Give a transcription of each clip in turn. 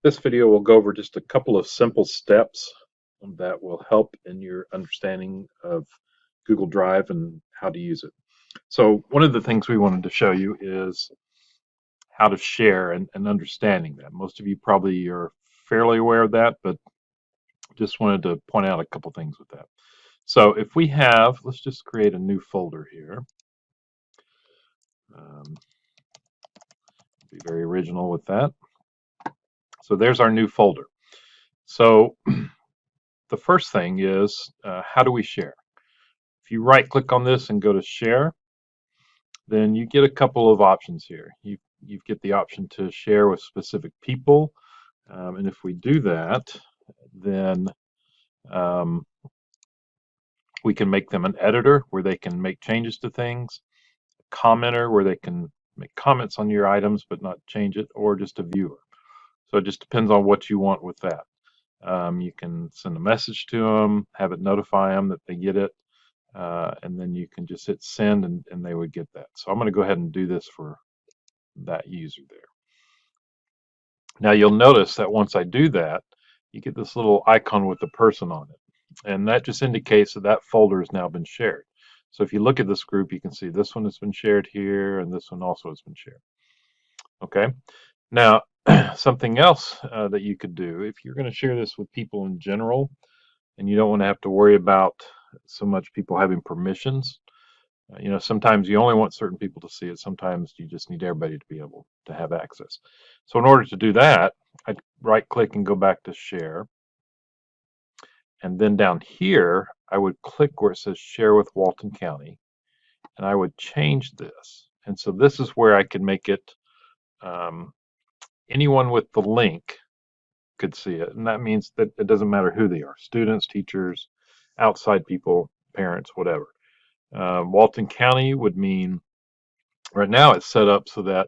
This video will go over just a couple of simple steps that will help in your understanding of Google Drive and how to use it. So one of the things we wanted to show you is how to share and understanding that. Most of you probably are fairly aware of that, but just wanted to point out a couple things with that. So if we have, let's just create a new folder here. Be very original with that. So there's our new folder. So the first thing is, how do we share? If you right click on this and go to share, then you get a couple of options here. You get the option to share with specific people, and if we do that, then we can make them an editor where they can make changes to things, a commenter where they can make comments on your items but not change it, or just a viewer. So it just depends on what you want with that. You can send a message to them, have it notify them that they get it, and then you can just hit send and they would get that. So I'm going to go ahead and do this for that user there. Now you'll notice that once I do that, you get this little icon with the person on it, and that just indicates that that folder has now been shared. So if you look at this group, you can see this one has been shared here and this one also has been shared. Okay, now something else that you could do if you're going to share this with people in general and you don't want to have to worry about so much people having permissions. You know, sometimes you only want certain people to see it. Sometimes you just need everybody to be able to have access. So in order to do that, I'd right click and go back to share. And then down here, I would click where it says share with Walton County. And I would change this. And so this is where I can make it anyone with the link could see it. And that means that it doesn't matter who they are, students, teachers, outside people, parents, whatever. Walton County would mean right now it's set up so that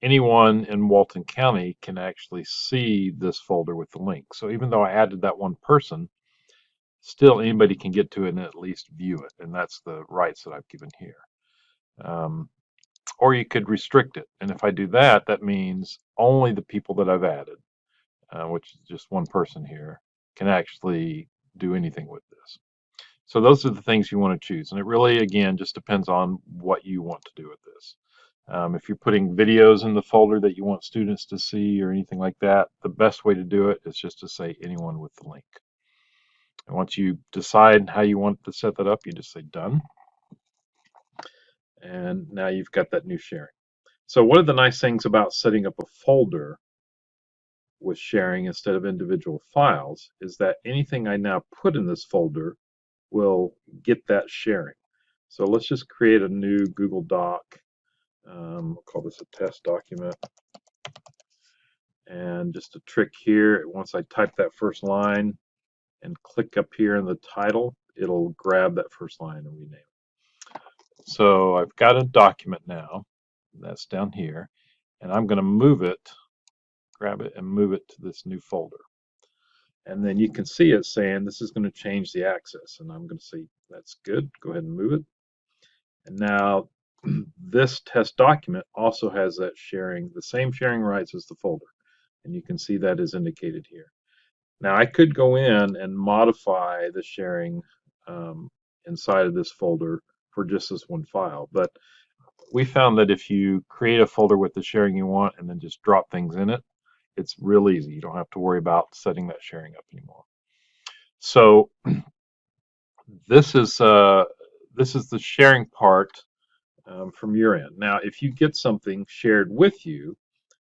anyone in Walton County can actually see this folder with the link. So even though I added that one person, still anybody can get to it and at least view it. And that's the rights that I've given here. Or you could restrict it. And if I do that, that means only the people that I've added, which is just one person here, can actually do anything with this. So those are the things you want to choose. And it really, again, just depends on what you want to do with this. If you're putting videos in the folder that you want students to see or anything like that, the best way to do it is just to say anyone with the link. And once you decide how you want to set that up, you just say done. And now you've got that new sharing. So one of the nice things about setting up a folder with sharing instead of individual files is that anything I now put in this folder will get that sharing. So let's just create a new Google Doc. We'll call this a test document. And just a trick here, once I type that first line and click up here in the title, it'll grab that first line and rename it. So I've got a document now, that's down here, and I'm going to move it, grab it and move it to this new folder. And then you can see it saying this is going to change the access, and I'm going to say that's good, go ahead and move it. And now this test document also has that sharing, the same sharing rights as the folder, and you can see that is indicated here. Now I could go in and modify the sharing inside of this folder for just this one file, but we found that if you create a folder with the sharing you want and then just drop things in it, it's real easy. You don't have to worry about setting that sharing up anymore. So this is the sharing part from your end. Now, if you get something shared with you,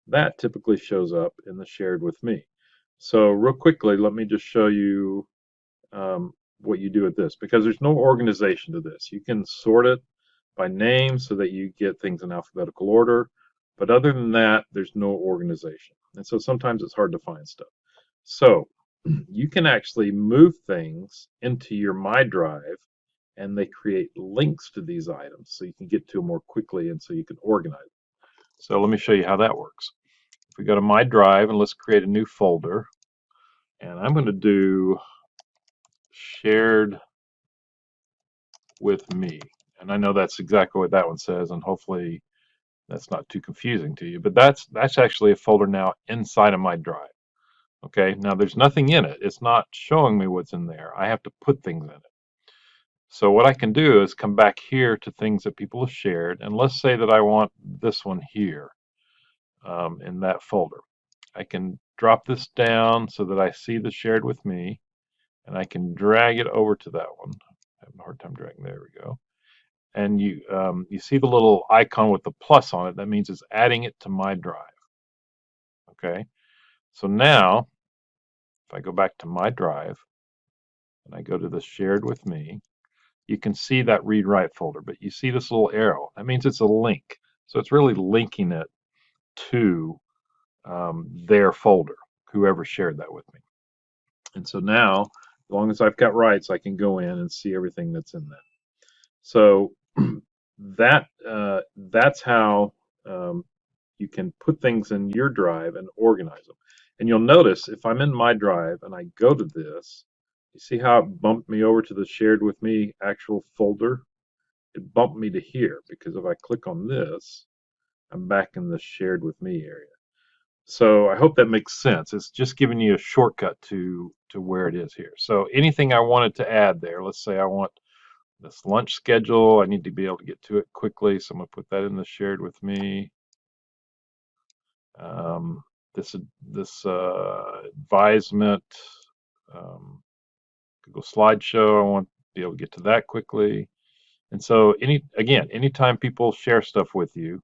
that typically shows up in the shared with me. So real quickly, let me just show you what you do with this, because there's no organization to this. You can sort it by name so that you get things in alphabetical order, but other than that, there's no organization. And so sometimes it's hard to find stuff. So you can actually move things into your My Drive, and they create links to these items so you can get to them more quickly and so you can organize them. So let me show you how that works. If we go to My Drive and let's create a new folder, and I'm going to do shared with me. And I know that's exactly what that one says, and hopefully That's not too confusing to you, but that's actually a folder now inside of my drive. Okay, now there's nothing in it. It's not showing me what's in there. I have to put things in it. So what I can do is come back here to things that people have shared, and let's say that I want this one here in that folder. I can drop this down so that I see the shared with me, and I can drag it over to that one. I have a hard time dragging. There we go. And you see the little icon with the plus on it. That means it's adding it to my drive. Okay. So now, if I go back to my drive and I go to the shared with me, you can see that read write folder, but you see this little arrow. That means it's a link. So it's really linking it to their folder, whoever shared that with me. And so now, as long as I've got rights, I can go in and see everything that's in that. So that's how you can put things in your drive and organize them. And you'll notice if I'm in my drive and I go to this, you see how it bumped me over to the shared with me actual folder? It bumped me to here because if I click on this, I'm back in the shared with me area. So I hope that makes sense. It's just giving you a shortcut to where it is here. So anything I wanted to add there, let's say I want this lunch schedule, I need to be able to get to it quickly, so I'm going to put that in the shared with me. This advisement, Google slideshow, I want to be able to get to that quickly. And so anytime people share stuff with you,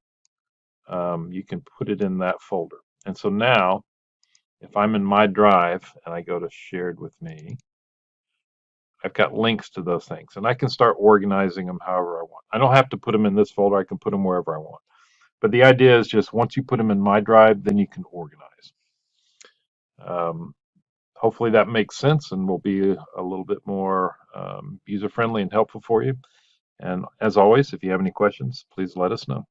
you can put it in that folder. And so now, if I'm in my drive and I go to shared with me, I've got links to those things, and I can start organizing them however I want. I don't have to put them in this folder. I can put them wherever I want. But the idea is just once you put them in my drive, then you can organize. Hopefully that makes sense and will be a little bit more user-friendly and helpful for you. And as always, if you have any questions, please let us know.